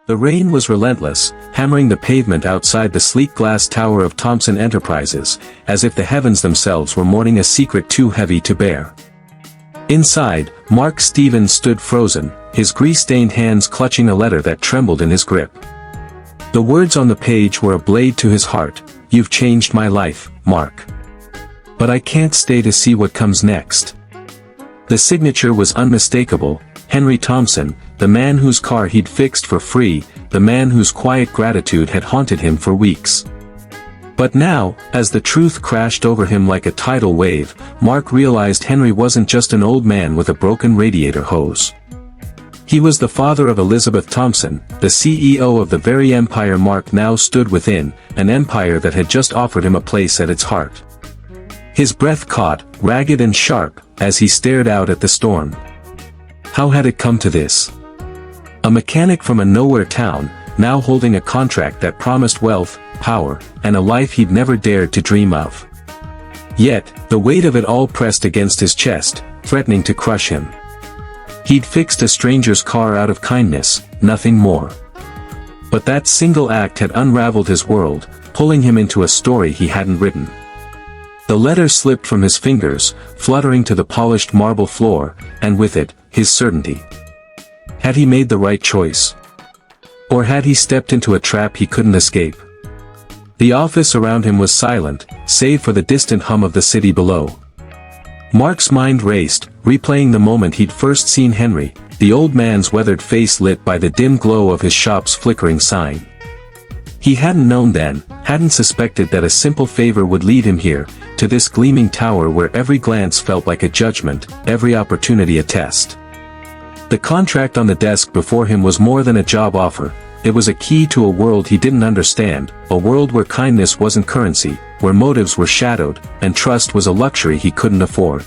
The rain was relentless, hammering the pavement outside the sleek glass tower of Thompson Enterprises, as if the heavens themselves were mourning a secret too heavy to bear. Inside, Mark Stevens stood frozen, his grease-stained hands clutching a letter that trembled in his grip. The words on the page were a blade to his heart. "You've changed my life, Mark. But I can't stay to see what comes next." The signature was unmistakable: Henry Thompson, the man whose car he'd fixed for free, the man whose quiet gratitude had haunted him for weeks. But now, as the truth crashed over him like a tidal wave, Mark realized Henry wasn't just an old man with a broken radiator hose. He was the father of Elizabeth Thompson, the CEO of the very empire Mark now stood within, an empire that had just offered him a place at its heart. His breath caught, ragged and sharp, as he stared out at the storm. How had it come to this? A mechanic from a nowhere town, now holding a contract that promised wealth, power, and a life he'd never dared to dream of. Yet, the weight of it all pressed against his chest, threatening to crush him. He'd fixed a stranger's car out of kindness, nothing more. But that single act had unraveled his world, pulling him into a story he hadn't written. The letter slipped from his fingers, fluttering to the polished marble floor, and with it, his certainty. Had he made the right choice? Or had he stepped into a trap he couldn't escape? The office around him was silent, save for the distant hum of the city below. Mark's mind raced, replaying the moment he'd first seen Henry, the old man's weathered face lit by the dim glow of his shop's flickering sign. He hadn't known then, hadn't suspected that a simple favor would lead him here, to this gleaming tower where every glance felt like a judgment, every opportunity a test. The contract on the desk before him was more than a job offer. It was a key to a world he didn't understand, a world where kindness wasn't currency, where motives were shadowed, and trust was a luxury he couldn't afford.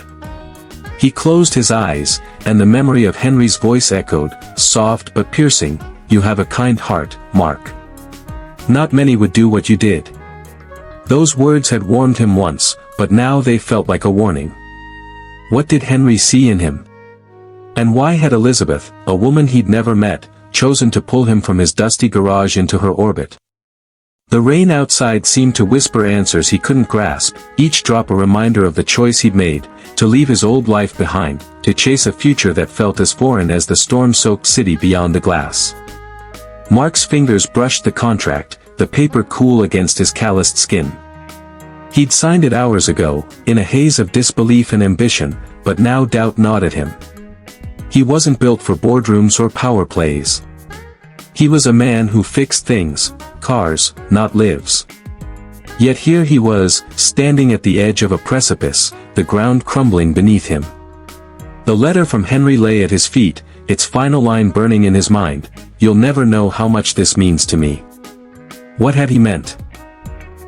He closed his eyes, and the memory of Henry's voice echoed, soft but piercing, "You have a kind heart, Mark. Not many would do what you did." Those words had warmed him once, but now they felt like a warning. What did Henry see in him? And why had Elizabeth, a woman he'd never met, chosen to pull him from his dusty garage into her orbit? The rain outside seemed to whisper answers he couldn't grasp, each drop a reminder of the choice he'd made, to leave his old life behind, to chase a future that felt as foreign as the storm-soaked city beyond the glass. Mark's fingers brushed the contract, the paper cool against his calloused skin. He'd signed it hours ago, in a haze of disbelief and ambition, but now doubt gnawed at him. He wasn't built for boardrooms or power plays. He was a man who fixed things, cars, not lives. Yet here he was, standing at the edge of a precipice, the ground crumbling beneath him. The letter from Henry lay at his feet, its final line burning in his mind: "You'll never know how much this means to me." What had he meant?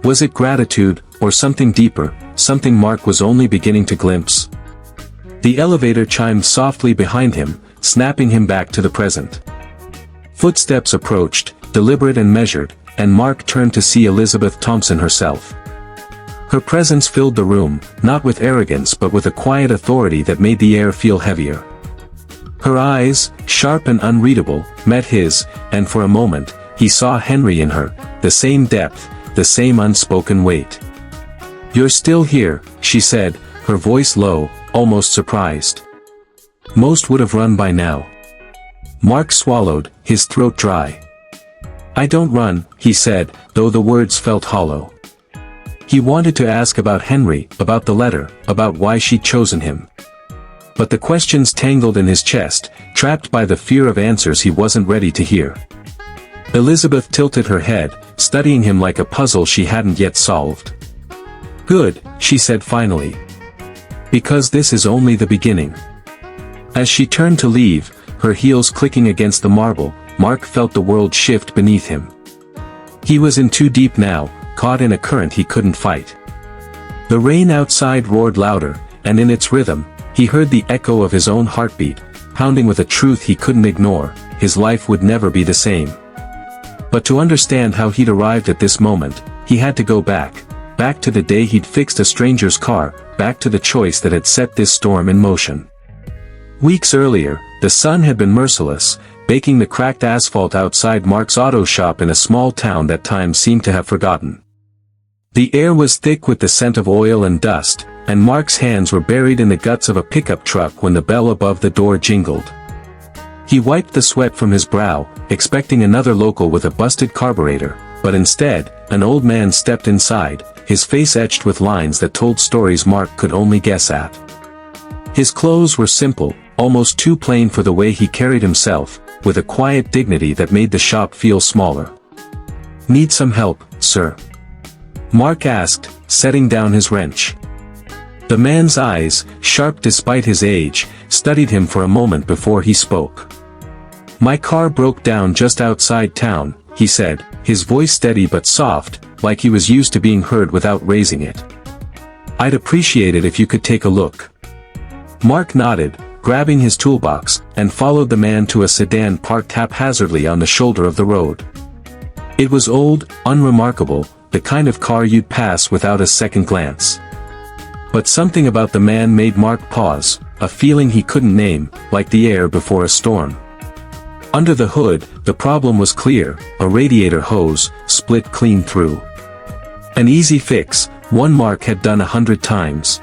Was it gratitude, or something deeper, something Mark was only beginning to glimpse? The elevator chimed softly behind him, snapping him back to the present. Footsteps approached, deliberate and measured, and Mark turned to see Elizabeth Thompson herself. Her presence filled the room, not with arrogance but with a quiet authority that made the air feel heavier. Her eyes, sharp and unreadable, met his, and for a moment, he saw Henry in her, the same depth, the same unspoken weight. "You're still here," she said, her voice low, almost surprised. "Most would have run by now." Mark swallowed, his throat dry. "I don't run," he said, though the words felt hollow. He wanted to ask about Henry, about the letter, about why she'd chosen him. But the questions tangled in his chest, trapped by the fear of answers he wasn't ready to hear. Elizabeth tilted her head, studying him like a puzzle she hadn't yet solved. "Good," she said finally. "Because this is only the beginning." As she turned to leave, her heels clicking against the marble, Mark felt the world shift beneath him. He was in too deep now, caught in a current he couldn't fight. The rain outside roared louder, and in its rhythm, he heard the echo of his own heartbeat, pounding with a truth he couldn't ignore: his life would never be the same. But to understand how he'd arrived at this moment, he had to go back to the day he'd fixed a stranger's car, back to the choice that had set this storm in motion. Weeks earlier, the sun had been merciless, baking the cracked asphalt outside Mark's auto shop in a small town that time seemed to have forgotten. The air was thick with the scent of oil and dust, and Mark's hands were buried in the guts of a pickup truck when the bell above the door jingled. He wiped the sweat from his brow, expecting another local with a busted carburetor, but instead, an old man stepped inside, his face etched with lines that told stories Mark could only guess at. His clothes were simple, almost too plain for the way he carried himself, with a quiet dignity that made the shop feel smaller. "Need some help, sir?" Mark asked, setting down his wrench. The man's eyes, sharp despite his age, studied him for a moment before he spoke. "My car broke down just outside town," he said, his voice steady but soft, like he was used to being heard without raising it. "I'd appreciate it if you could take a look." Mark nodded, grabbing his toolbox, and followed the man to a sedan parked haphazardly on the shoulder of the road. It was old, unremarkable, the kind of car you'd pass without a second glance. But something about the man made Mark pause, a feeling he couldn't name, like the air before a storm. Under the hood, the problem was clear, a radiator hose, split clean through. An easy fix, one Mark had done 100 times.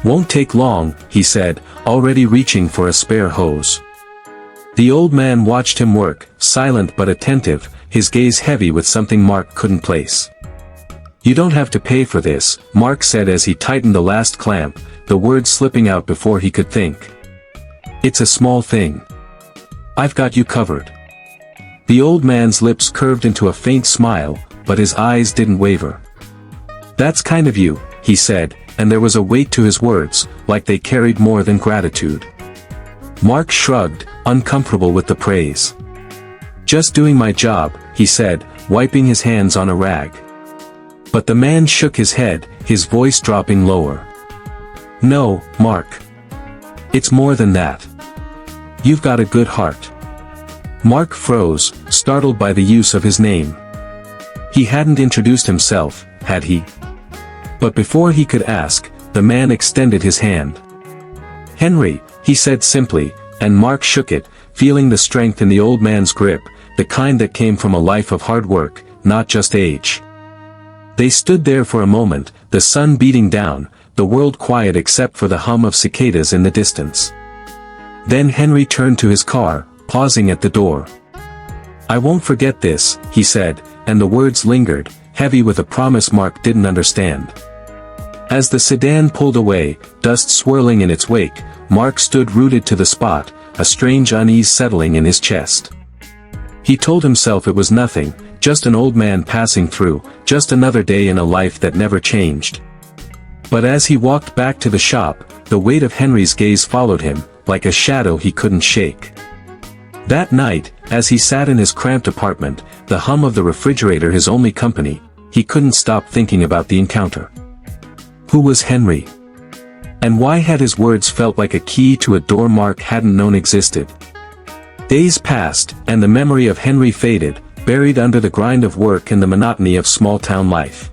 "Won't take long," he said, already reaching for a spare hose. The old man watched him work, silent but attentive, his gaze heavy with something Mark couldn't place. "You don't have to pay for this," Mark said as he tightened the last clamp, the words slipping out before he could think. "It's a small thing. I've got you covered." The old man's lips curved into a faint smile, but his eyes didn't waver. "That's kind of you," he said, and there was a weight to his words, like they carried more than gratitude. Mark shrugged, uncomfortable with the praise. "Just doing my job," he said, wiping his hands on a rag. But the man shook his head, his voice dropping lower. "No, Mark. It's more than that. You've got a good heart." Mark froze, startled by the use of his name. He hadn't introduced himself, had he? But before he could ask, the man extended his hand. "Henry," he said simply, and Mark shook it, feeling the strength in the old man's grip, the kind that came from a life of hard work, not just age. They stood there for a moment, the sun beating down, the world quiet except for the hum of cicadas in the distance. Then Henry turned to his car, pausing at the door. "I won't forget this," he said, and the words lingered, heavy with a promise Mark didn't understand. As the sedan pulled away, dust swirling in its wake, Mark stood rooted to the spot, a strange unease settling in his chest. He told himself it was nothing, just an old man passing through, just another day in a life that never changed. But as he walked back to the shop, the weight of Henry's gaze followed him, like a shadow he couldn't shake. That night, as he sat in his cramped apartment, the hum of the refrigerator his only company, he couldn't stop thinking about the encounter. Who was Henry? And why had his words felt like a key to a door Mark hadn't known existed? Days passed, and the memory of Henry faded, buried under the grind of work and the monotony of small-town life.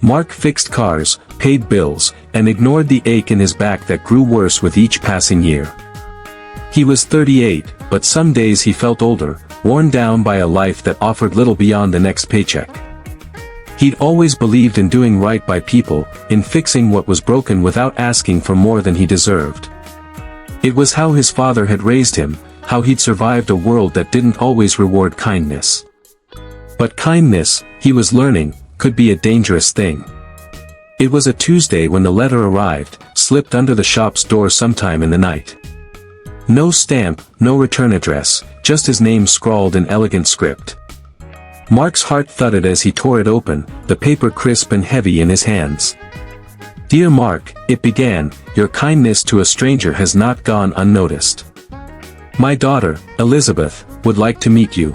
Mark fixed cars, paid bills, and ignored the ache in his back that grew worse with each passing year. He was 38, but some days he felt older, worn down by a life that offered little beyond the next paycheck. He'd always believed in doing right by people, in fixing what was broken without asking for more than he deserved. It was how his father had raised him, how he'd survived a world that didn't always reward kindness. But kindness, he was learning, could be a dangerous thing. It was a Tuesday when the letter arrived, slipped under the shop's door sometime in the night. No stamp, no return address, just his name scrawled in elegant script. Mark's heart thudded as he tore it open, the paper crisp and heavy in his hands. "Dear Mark," it began, "your kindness to a stranger has not gone unnoticed. My daughter, Elizabeth, would like to meet you.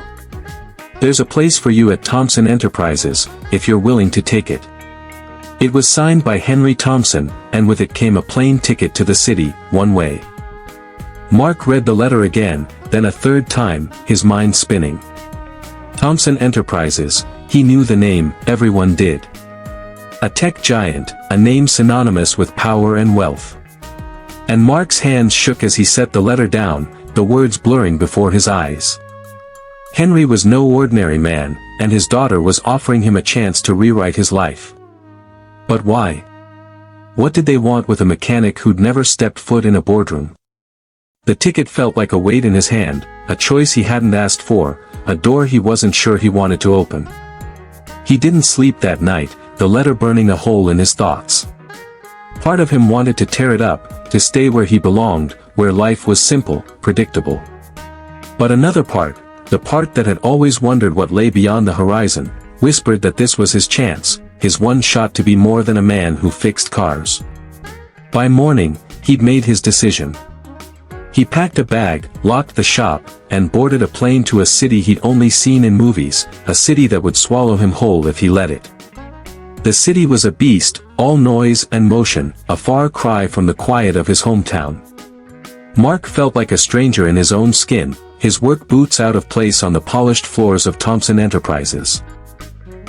There's a place for you at Thompson Enterprises, if you're willing to take it." It was signed by Henry Thompson, and with it came a plane ticket to the city, one way. Mark read the letter again, then a third time, his mind spinning. Thompson Enterprises, he knew the name, everyone did. A tech giant, a name synonymous with power and wealth. And Mark's hands shook as he set the letter down, the words blurring before his eyes. Henry was no ordinary man, and his daughter was offering him a chance to rewrite his life. But why? What did they want with a mechanic who'd never stepped foot in a boardroom? The ticket felt like a weight in his hand, a choice he hadn't asked for, a door he wasn't sure he wanted to open. He didn't sleep that night, the letter burning a hole in his thoughts. Part of him wanted to tear it up, to stay where he belonged, where life was simple, predictable. But another part, the part that had always wondered what lay beyond the horizon, whispered that this was his chance, his one shot to be more than a man who fixed cars. By morning, he'd made his decision. He packed a bag, locked the shop, and boarded a plane to a city he'd only seen in movies, a city that would swallow him whole if he let it. The city was a beast, all noise and motion, a far cry from the quiet of his hometown. Mark felt like a stranger in his own skin, his work boots out of place on the polished floors of Thompson Enterprises.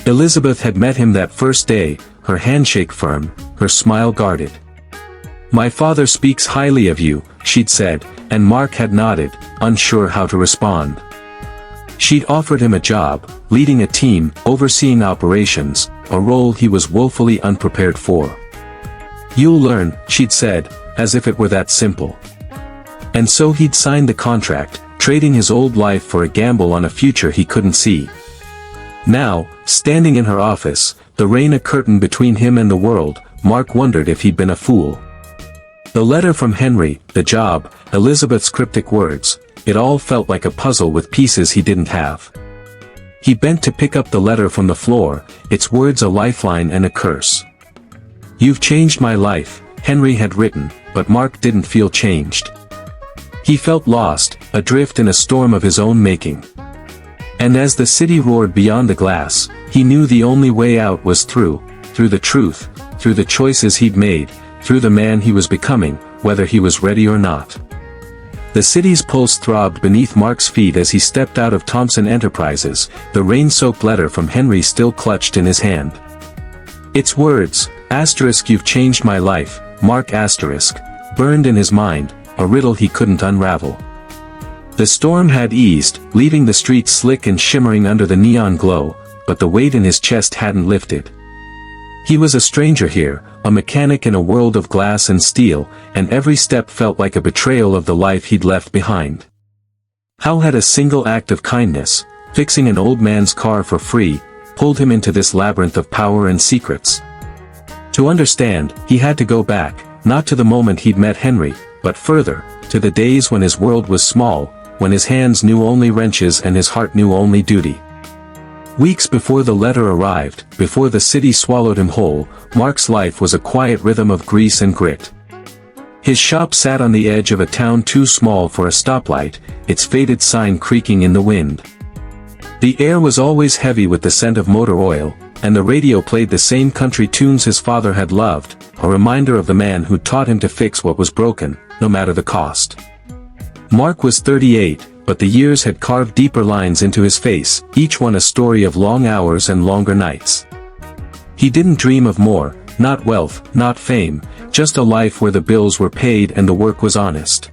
Elizabeth had met him that first day, her handshake firm, her smile guarded. "My father speaks highly of you," she'd said, and Mark had nodded, unsure how to respond. She'd offered him a job, leading a team, overseeing operations, a role he was woefully unprepared for. "You'll learn," she'd said, as if it were that simple. And so he'd signed the contract, trading his old life for a gamble on a future he couldn't see. Now, standing in her office, the rain a curtain between him and the world, Mark wondered if he'd been a fool. The letter from Henry, the job, Elizabeth's cryptic words, it all felt like a puzzle with pieces he didn't have. He bent to pick up the letter from the floor, its words a lifeline and a curse. "You've changed my life," Henry had written, but Mark didn't feel changed. He felt lost, adrift in a storm of his own making. And as the city roared beyond the glass, he knew the only way out was through the truth, through the choices he'd made, through the man he was becoming, whether he was ready or not. The city's pulse throbbed beneath Mark's feet as he stepped out of Thompson Enterprises, the rain-soaked letter from Henry still clutched in his hand. Its words, "You've changed my life, Mark *, burned in his mind, a riddle he couldn't unravel. The storm had eased, leaving the streets slick and shimmering under the neon glow, but the weight in his chest hadn't lifted. He was a stranger here, a mechanic in a world of glass and steel, and every step felt like a betrayal of the life he'd left behind. How had a single act of kindness, fixing an old man's car for free, pulled him into this labyrinth of power and secrets? To understand, he had to go back, not to the moment he'd met Henry, but further, to the days when his world was small, when his hands knew only wrenches and his heart knew only duty. Weeks before the letter arrived, before the city swallowed him whole, Mark's life was a quiet rhythm of grease and grit. His shop sat on the edge of a town too small for a stoplight, its faded sign creaking in the wind. The air was always heavy with the scent of motor oil, and the radio played the same country tunes his father had loved, a reminder of the man who taught him to fix what was broken, no matter the cost. Mark was 38, but the years had carved deeper lines into his face, each one a story of long hours and longer nights. He didn't dream of more, not wealth, not fame, just a life where the bills were paid and the work was honest.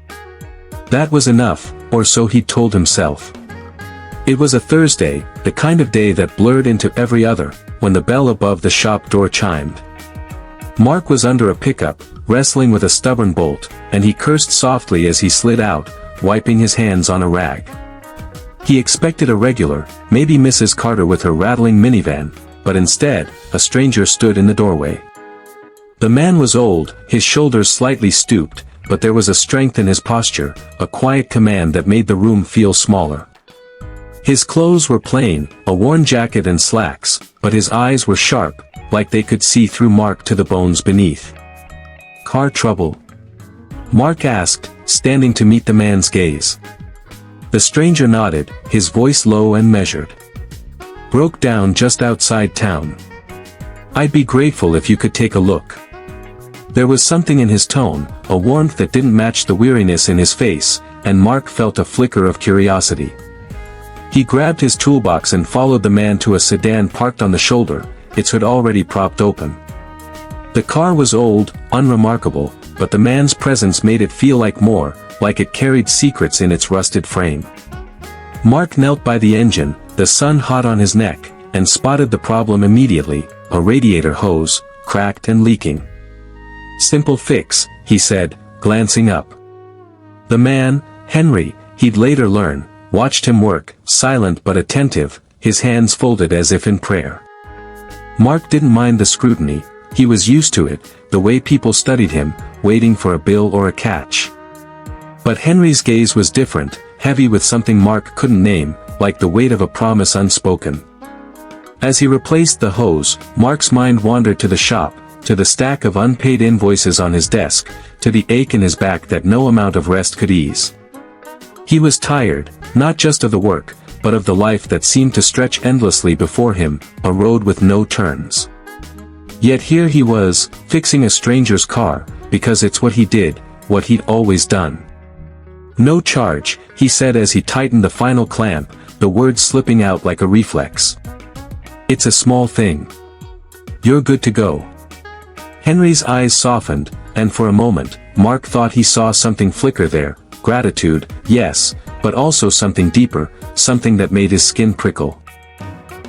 That was enough, or so he told himself. It was a Thursday, the kind of day that blurred into every other, when the bell above the shop door chimed. Mark was under a pickup, wrestling with a stubborn bolt, and he cursed softly as he slid out, wiping his hands on a rag. He expected a regular, maybe Mrs. Carter with her rattling minivan, but instead, a stranger stood in the doorway. The man was old, his shoulders slightly stooped, but there was a strength in his posture, a quiet command that made the room feel smaller. His clothes were plain, a worn jacket and slacks, but his eyes were sharp, like they could see through Mark to the bones beneath. "Car trouble?" Mark asked, standing to meet the man's gaze. The stranger nodded, his voice low and measured. "Broke down just outside town. I'd be grateful if you could take a look." There was something in his tone, a warmth that didn't match the weariness in his face, and Mark felt a flicker of curiosity. He grabbed his toolbox and followed the man to a sedan parked on the shoulder, its hood already propped open. The car was old, unremarkable, but the man's presence made it feel like more, like it carried secrets in its rusted frame. Mark knelt by the engine, the sun hot on his neck, and spotted the problem immediately: a radiator hose, cracked and leaking. "Simple fix," he said, glancing up. The man, Henry, he'd later learn, watched him work, silent but attentive, his hands folded as if in prayer. Mark didn't mind the scrutiny, he was used to it, the way people studied him, waiting for a bill or a catch. But Henry's gaze was different, heavy with something Mark couldn't name, like the weight of a promise unspoken. As he replaced the hose, Mark's mind wandered to the shop, to the stack of unpaid invoices on his desk, to the ache in his back that no amount of rest could ease. He was tired, not just of the work, but of the life that seemed to stretch endlessly before him, a road with no turns. Yet here he was, fixing a stranger's car, because it's what he did, what he'd always done. "No charge," he said as he tightened the final clamp, the words slipping out like a reflex. "It's a small thing. You're good to go." Henry's eyes softened, and for a moment, Mark thought he saw something flicker there: gratitude, yes, but also something deeper, something that made his skin prickle.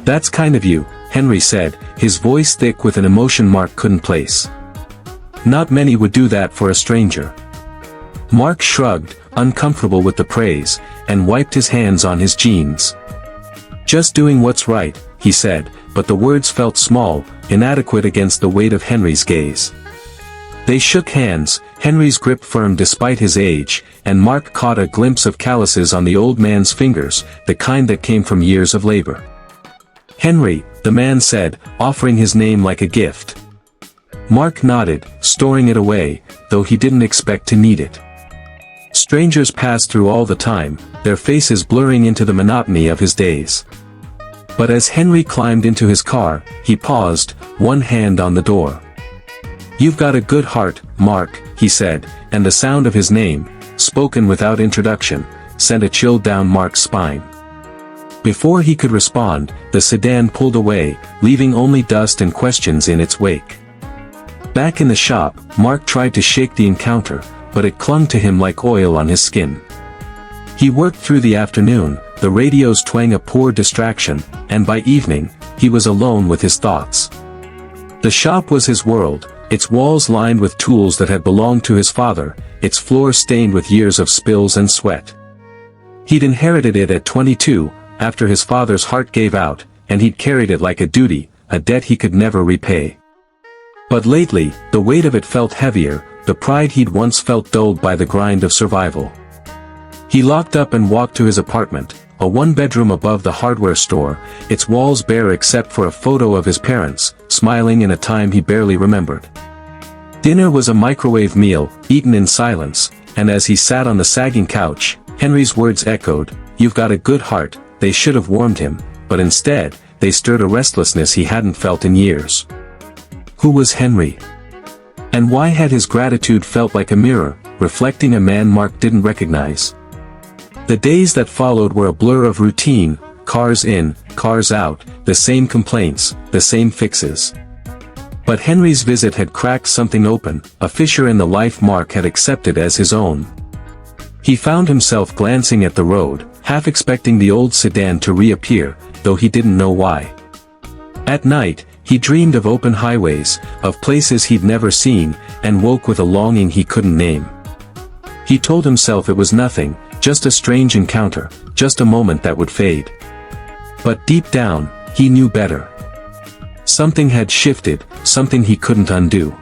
"That's kind of you," Henry said, his voice thick with an emotion Mark couldn't place. "Not many would do that for a stranger." Mark shrugged, uncomfortable with the praise, and wiped his hands on his jeans. "Just doing what's right," he said, but the words felt small, inadequate against the weight of Henry's gaze. They shook hands, Henry's grip firm despite his age, and Mark caught a glimpse of calluses on the old man's fingers, the kind that came from years of labor. "Henry," the man said, offering his name like a gift. Mark nodded, storing it away, though he didn't expect to need it. Strangers passed through all the time, their faces blurring into the monotony of his days. But as Henry climbed into his car, he paused, one hand on the door. "You've got a good heart, Mark," he said, and the sound of his name, spoken without introduction, sent a chill down Mark's spine. Before he could respond, the sedan pulled away, leaving only dust and questions in its wake. Back in the shop, Mark tried to shake the encounter, but it clung to him like oil on his skin. He worked through the afternoon, the radio's twang a poor distraction, and by evening, he was alone with his thoughts. The shop was his world, its walls lined with tools that had belonged to his father, its floor stained with years of spills and sweat. He'd inherited it at 22, after his father's heart gave out, and he'd carried it like a duty, a debt he could never repay. But lately, the weight of it felt heavier, the pride he'd once felt dulled by the grind of survival. He locked up and walked to his apartment, a one-bedroom above the hardware store, its walls bare except for a photo of his parents, smiling in a time he barely remembered. Dinner was a microwave meal, eaten in silence, and as he sat on the sagging couch, Henry's words echoed, "You've got a good heart." They should have warmed him, but instead, they stirred a restlessness he hadn't felt in years. Who was Henry? And why had his gratitude felt like a mirror, reflecting a man Mark didn't recognize? The days that followed were a blur of routine, cars in, cars out, the same complaints, the same fixes. But Henry's visit had cracked something open, a fissure in the life Mark had accepted as his own. He found himself glancing at the road, half expecting the old sedan to reappear, though he didn't know why. At night, he dreamed of open highways, of places he'd never seen, and woke with a longing he couldn't name. He told himself it was nothing, just a strange encounter, just a moment that would fade. But deep down, he knew better. Something had shifted, something he couldn't undo.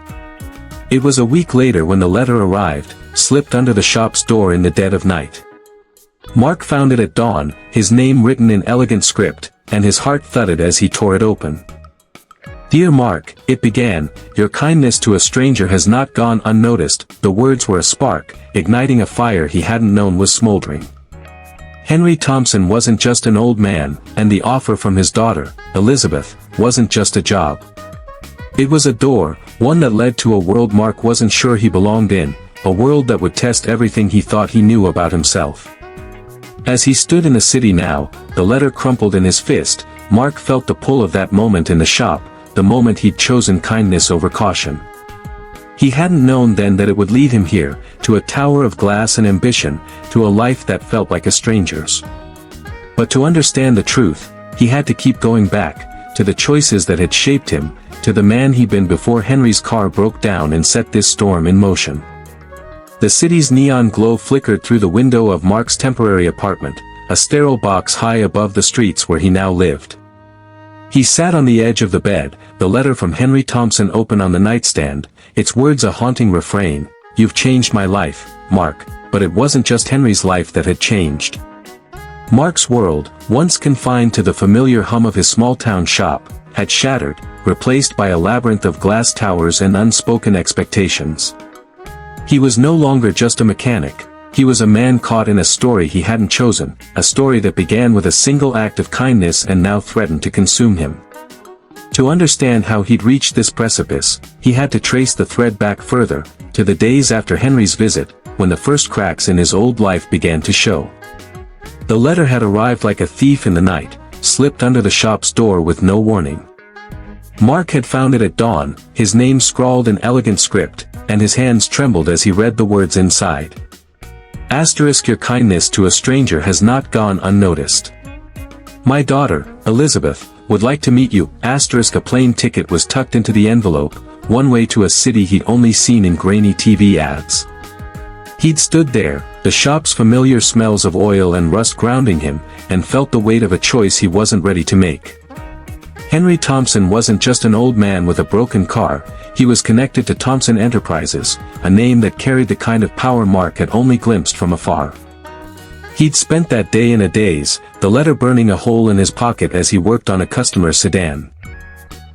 It was a week later when the letter arrived, slipped under the shop's door in the dead of night. Mark found it at dawn, his name written in elegant script, and his heart thudded as he tore it open. "Dear Mark," it began, "your kindness to a stranger has not gone unnoticed." The words were a spark, igniting a fire he hadn't known was smoldering. Henry Thompson wasn't just an old man, and the offer from his daughter, Elizabeth, wasn't just a job. It was a door, one that led to a world Mark wasn't sure he belonged in, a world that would test everything he thought he knew about himself. As he stood in the city now, the letter crumpled in his fist, Mark felt the pull of that moment in the shop, the moment he'd chosen kindness over caution. He hadn't known then that it would lead him here, to a tower of glass and ambition, to a life that felt like a stranger's. But to understand the truth, he had to keep going back, to the choices that had shaped him, to the man he'd been before Henry's car broke down and set this storm in motion. The city's neon glow flickered through the window of Mark's temporary apartment, a sterile box high above the streets where he now lived. He sat on the edge of the bed, the letter from Henry Thompson open on the nightstand, its words a haunting refrain, "You've changed my life, Mark," but it wasn't just Henry's life that had changed. Mark's world, once confined to the familiar hum of his small-town shop, had shattered, replaced by a labyrinth of glass towers and unspoken expectations. He was no longer just a mechanic, he was a man caught in a story he hadn't chosen, a story that began with a single act of kindness and now threatened to consume him. To understand how he'd reached this precipice, he had to trace the thread back further, to the days after Henry's visit, when the first cracks in his old life began to show. The letter had arrived like a thief in the night, slipped under the shop's door with no warning. Mark had found it at dawn, his name scrawled in elegant script, and his hands trembled as he read the words inside. Your kindness to a stranger has not gone unnoticed. My daughter, Elizabeth, would like to meet you. A plain ticket was tucked into the envelope, one way to a city he'd only seen in grainy TV ads. He'd stood there, the shop's familiar smells of oil and rust grounding him, and felt the weight of a choice he wasn't ready to make. Henry Thompson wasn't just an old man with a broken car, he was connected to Thompson Enterprises, a name that carried the kind of power Mark had only glimpsed from afar. He'd spent that day in a daze, the letter burning a hole in his pocket as he worked on a customer's sedan.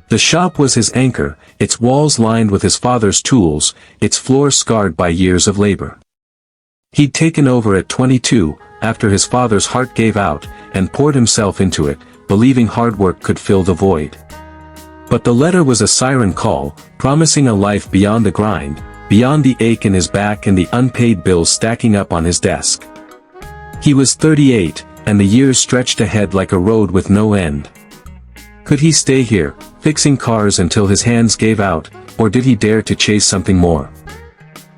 The shop was his anchor, its walls lined with his father's tools, its floor scarred by years of labor. He'd taken over at 22, after his father's heart gave out, and poured himself into it, believing hard work could fill the void. But the letter was a siren call, promising a life beyond the grind, beyond the ache in his back and the unpaid bills stacking up on his desk. He was 38, and the years stretched ahead like a road with no end. Could he stay here, fixing cars until his hands gave out, or did he dare to chase something more?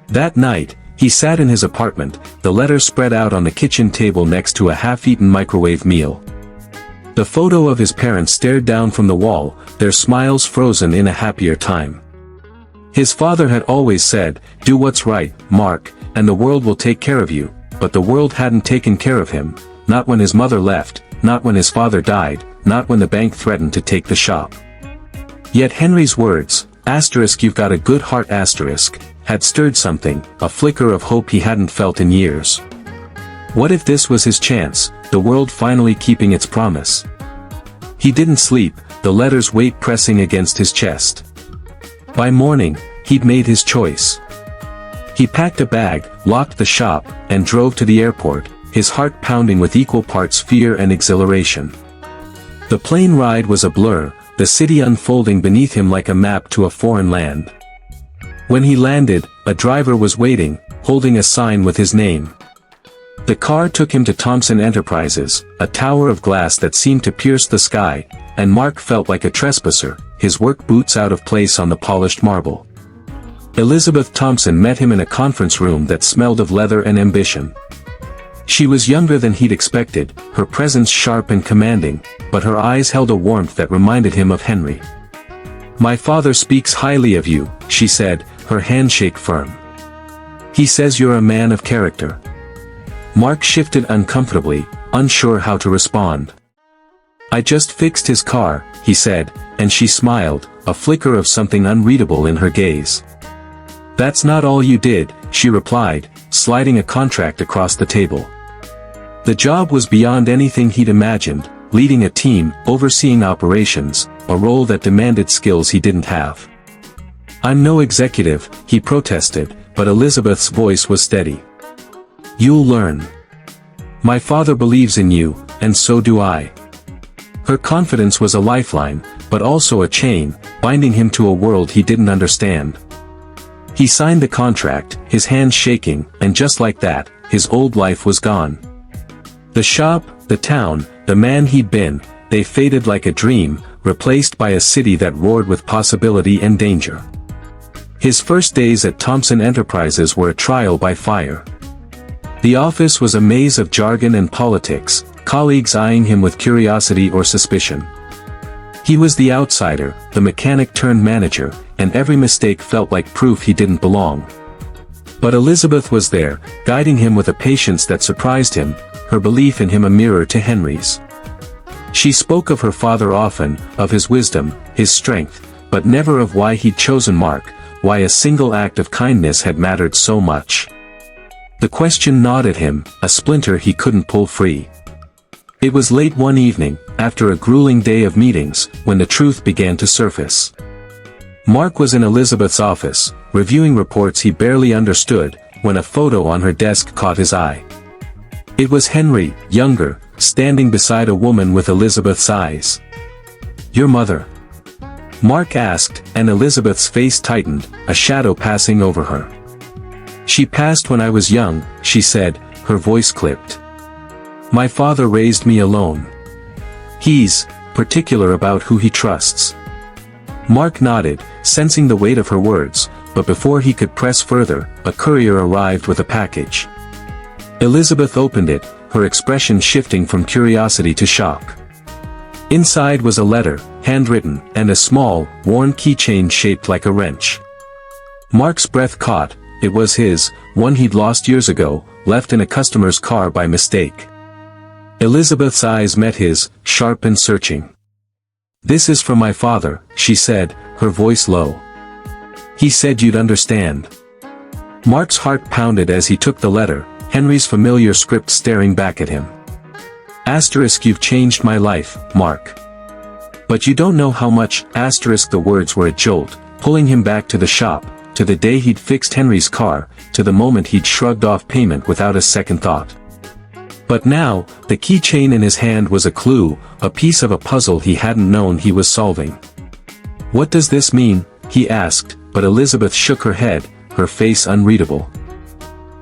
That night, he sat in his apartment, the letter spread out on the kitchen table next to a half-eaten microwave meal. The photo of his parents stared down from the wall, their smiles frozen in a happier time. His father had always said, "Do what's right, Mark, and the world will take care of you," but the world hadn't taken care of him, not when his mother left, not when his father died, not when the bank threatened to take the shop. Yet Henry's words, "You've got a good heart," had stirred something, a flicker of hope he hadn't felt in years. What if this was his chance, the world finally keeping its promise? He didn't sleep, the letter's weight pressing against his chest. By morning, he'd made his choice. He packed a bag, locked the shop, and drove to the airport, his heart pounding with equal parts fear and exhilaration. The plane ride was a blur, the city unfolding beneath him like a map to a foreign land. When he landed, a driver was waiting, holding a sign with his name. The car took him to Thompson Enterprises, a tower of glass that seemed to pierce the sky, and Mark felt like a trespasser, his work boots out of place on the polished marble. Elizabeth Thompson met him in a conference room that smelled of leather and ambition. She was younger than he'd expected, her presence sharp and commanding, but her eyes held a warmth that reminded him of Henry. "My father speaks highly of you," she said, her handshake firm. "He says you're a man of character." Mark shifted uncomfortably, unsure how to respond. "I just fixed his car," he said, and she smiled, a flicker of something unreadable in her gaze. "That's not all you did," she replied, sliding a contract across the table. The job was beyond anything he'd imagined, leading a team, overseeing operations, a role that demanded skills he didn't have. "I'm no executive," he protested, but Elizabeth's voice was steady. "You'll learn. My father believes in you, and so do I." Her confidence was a lifeline, but also a chain, binding him to a world he didn't understand. He signed the contract, his hands shaking, and just like that, his old life was gone. The shop, the town, the man he'd been, they faded like a dream, replaced by a city that roared with possibility and danger. His first days at Thompson Enterprises were a trial by fire. The office was a maze of jargon and politics, colleagues eyeing him with curiosity or suspicion. He was the outsider, the mechanic turned manager, and every mistake felt like proof he didn't belong. But Elizabeth was there, guiding him with a patience that surprised him, her belief in him a mirror to Henry's. She spoke of her father often, of his wisdom, his strength, but never of why he'd chosen Mark, why a single act of kindness had mattered so much. The question gnawed at him, a splinter he couldn't pull free. It was late one evening, after a grueling day of meetings, when the truth began to surface. Mark was in Elizabeth's office, reviewing reports he barely understood, when a photo on her desk caught his eye. It was Henry, younger, standing beside a woman with Elizabeth's eyes. "Your mother?" Mark asked, and Elizabeth's face tightened, a shadow passing over her. "She passed when I was young," she said, her voice clipped. "My father raised me alone. He's particular about who he trusts." Mark nodded, sensing the weight of her words, but before he could press further, a courier arrived with a package. Elizabeth opened it, her expression shifting from curiosity to shock. Inside was a letter, handwritten, and a small, worn keychain shaped like a wrench. Mark's breath caught. It was his, one he'd lost years ago, left in a customer's car by mistake. Elizabeth's eyes met his, sharp and searching. "This is from my father," she said, her voice low. "He said you'd understand." Mark's heart pounded as he took the letter, Henry's familiar script staring back at him. "Asterisk, you've changed my life, Mark. But you don't know how much." Asterisk, the words were a jolt, pulling him back to the shop, to the day he'd fixed Henry's car, to the moment he'd shrugged off payment without a second thought. But now, the keychain in his hand was a clue, a piece of a puzzle he hadn't known he was solving. "What does this mean?" he asked, but Elizabeth shook her head, her face unreadable.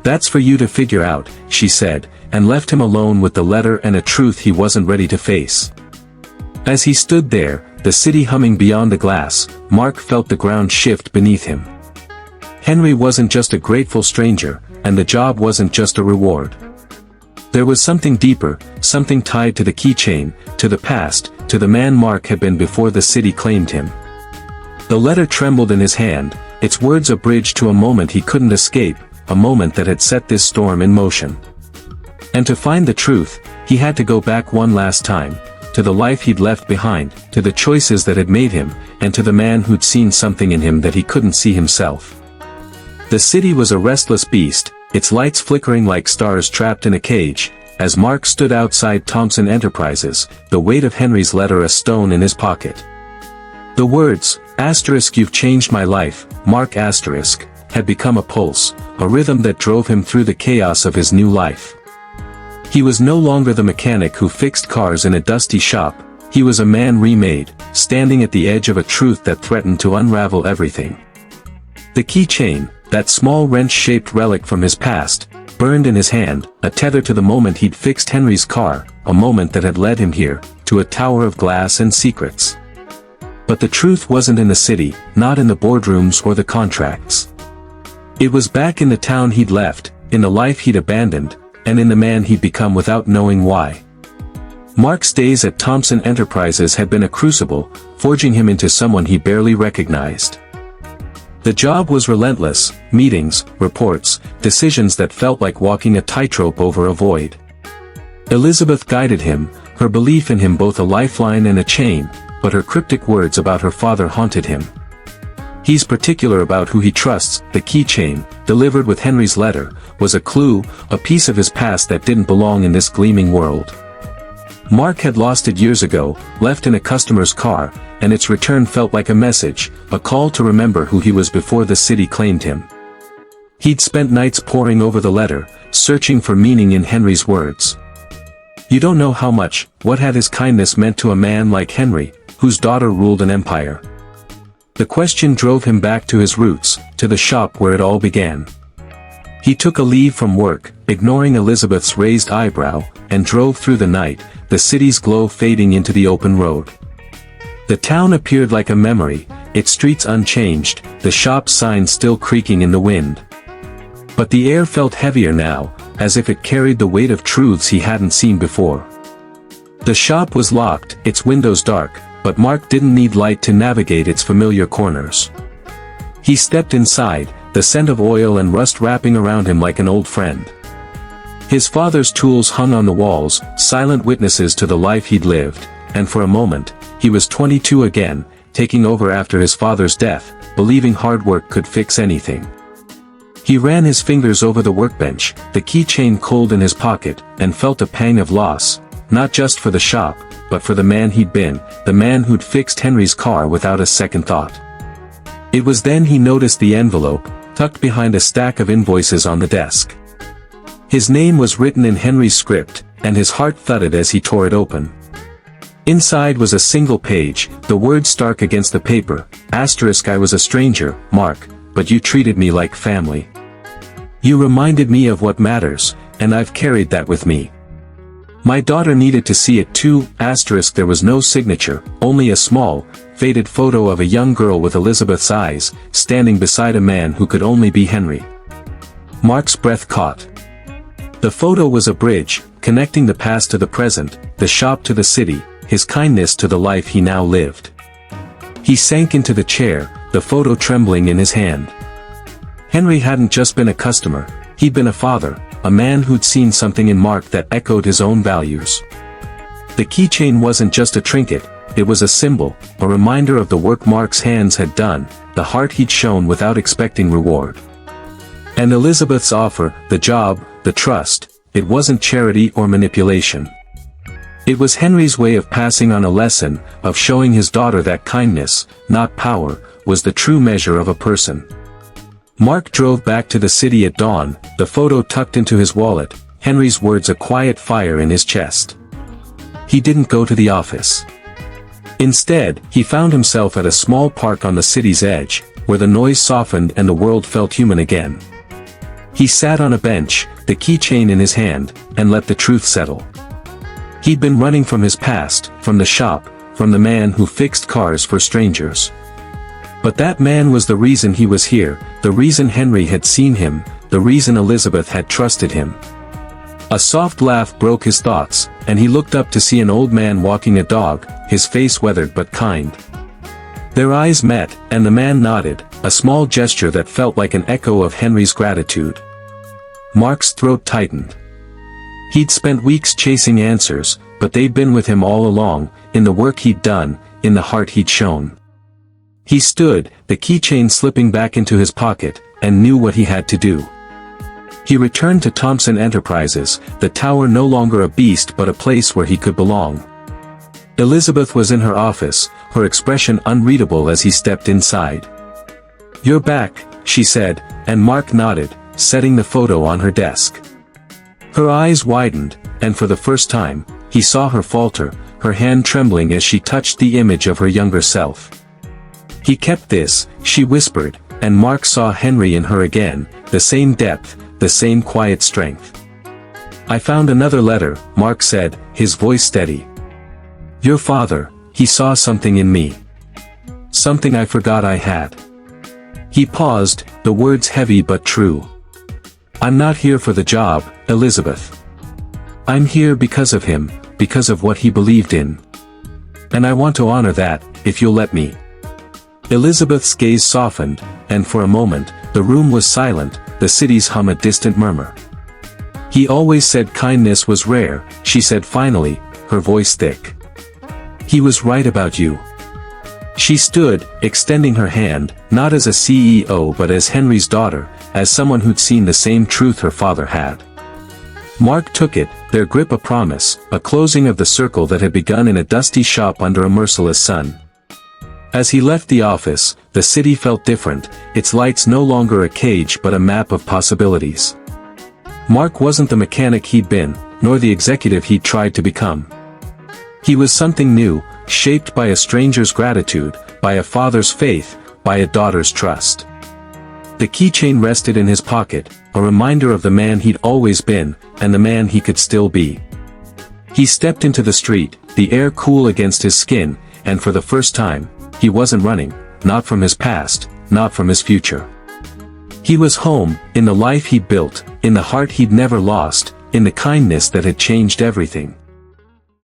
"That's for you to figure out," she said, and left him alone with the letter and a truth he wasn't ready to face. As he stood there, the city humming beyond the glass, Mark felt the ground shift beneath him. Henry wasn't just a grateful stranger, and the job wasn't just a reward. There was something deeper, something tied to the keychain, to the past, to the man Mark had been before the city claimed him. The letter trembled in his hand, its words a bridge to a moment he couldn't escape, a moment that had set this storm in motion. And to find the truth, he had to go back one last time, to the life he'd left behind, to the choices that had made him, and to the man who'd seen something in him that he couldn't see himself. The city was a restless beast, its lights flickering like stars trapped in a cage, as Mark stood outside Thompson Enterprises, the weight of Henry's letter a stone in his pocket. The words, "Asterisk, you've changed my life, Mark Asterisk," had become a pulse, a rhythm that drove him through the chaos of his new life. He was no longer the mechanic who fixed cars in a dusty shop, he was a man remade, standing at the edge of a truth that threatened to unravel everything. The keychain, that small wrench-shaped relic from his past, burned in his hand, a tether to the moment he'd fixed Henry's car, a moment that had led him here, to a tower of glass and secrets. But the truth wasn't in the city, not in the boardrooms or the contracts. It was back in the town he'd left, in the life he'd abandoned, and in the man he'd become without knowing why. Mark's days at Thompson Enterprises had been a crucible, forging him into someone he barely recognized. The job was relentless, meetings, reports, decisions that felt like walking a tightrope over a void. Elizabeth guided him, her belief in him both a lifeline and a chain, but her cryptic words about her father haunted him. "He's particular about who he trusts." The keychain, delivered with Henry's letter, was a clue, a piece of his past that didn't belong in this gleaming world. Mark had lost it years ago, left in a customer's car, and its return felt like a message, a call to remember who he was before the city claimed him. He'd spent nights poring over the letter, searching for meaning in Henry's words. You don't know how much, what had his kindness meant to a man like Henry, whose daughter ruled an empire. The question drove him back to his roots, to the shop where it all began. He took a leave from work, ignoring Elizabeth's raised eyebrow, and drove through the night, the city's glow fading into the open road. The town appeared like a memory, its streets unchanged, the shop's sign still creaking in the wind. But the air felt heavier now, as if it carried the weight of truths he hadn't seen before. The shop was locked, its windows dark, but Mark didn't need light to navigate its familiar corners. He stepped inside, the scent of oil and rust wrapping around him like an old friend. His father's tools hung on the walls, silent witnesses to the life he'd lived, and for a moment, he was 22 again, taking over after his father's death, believing hard work could fix anything. He ran his fingers over the workbench, the keychain cold in his pocket, and felt a pang of loss, not just for the shop, but for the man he'd been, the man who'd fixed Henry's car without a second thought. It was then he noticed the envelope, tucked behind a stack of invoices on the desk. His name was written in Henry's script, and his heart thudded as he tore it open. Inside was a single page, the words stark against the paper, asterisk I was a stranger, Mark, but you treated me like family. You reminded me of what matters, and I've carried that with me. My daughter needed to see it too, asterisk there was no signature, only a small, faded photo of a young girl with Elizabeth's eyes, standing beside a man who could only be Henry. Mark's breath caught. The photo was a bridge, connecting the past to the present, the shop to the city, his kindness to the life he now lived. He sank into the chair, the photo trembling in his hand. Henry hadn't just been a customer, he'd been a father, a man who'd seen something in Mark that echoed his own values. The keychain wasn't just a trinket, it was a symbol, a reminder of the work Mark's hands had done, the heart he'd shown without expecting reward. And Elizabeth's offer, the job, the trust, it wasn't charity or manipulation. It was Henry's way of passing on a lesson, of showing his daughter that kindness, not power, was the true measure of a person. Mark drove back to the city at dawn, the photo tucked into his wallet, Henry's words a quiet fire in his chest. He didn't go to the office. Instead, he found himself at a small park on the city's edge, where the noise softened and the world felt human again. He sat on a bench, the keychain in his hand, and let the truth settle. He'd been running from his past, from the shop, from the man who fixed cars for strangers. But that man was the reason he was here, the reason Henry had seen him, the reason Elizabeth had trusted him. A soft laugh broke his thoughts, and he looked up to see an old man walking a dog, his face weathered but kind. Their eyes met, and the man nodded, a small gesture that felt like an echo of Henry's gratitude. Mark's throat tightened. He'd spent weeks chasing answers, but they'd been with him all along, in the work he'd done, in the heart he'd shown. He stood, the keychain slipping back into his pocket, and knew what he had to do. He returned to Thompson Enterprises, the tower no longer a beast but a place where he could belong. Elizabeth was in her office, her expression unreadable as he stepped inside. "You're back," she said, and Mark nodded, setting the photo on her desk. Her eyes widened, and for the first time, he saw her falter, her hand trembling as she touched the image of her younger self. "He kept this," she whispered, and Mark saw Henry in her again, the same depth, the same quiet strength. "I found another letter," Mark said, his voice steady. "Your father, he saw something in me. Something I forgot I had." He paused, the words heavy but true. "I'm not here for the job, Elizabeth. I'm here because of him, because of what he believed in. And I want to honor that, if you'll let me." Elizabeth's gaze softened, and for a moment, the room was silent, the city's hum a distant murmur. "He always said kindness was rare," she said finally, her voice thick. "He was right about you." She stood, extending her hand, not as a CEO but as Henry's daughter, as someone who'd seen the same truth her father had. Mark took it, their grip a promise, a closing of the circle that had begun in a dusty shop under a merciless sun. As he left the office, the city felt different, its lights no longer a cage but a map of possibilities. Mark wasn't the mechanic he'd been, nor the executive he'd tried to become. He was something new, shaped by a stranger's gratitude, by a father's faith, by a daughter's trust. The keychain rested in his pocket, a reminder of the man he'd always been, and the man he could still be. He stepped into the street, the air cool against his skin, and for the first time, he wasn't running, not from his past, not from his future. He was home, in the life he'd built, in the heart he'd never lost, in the kindness that had changed everything.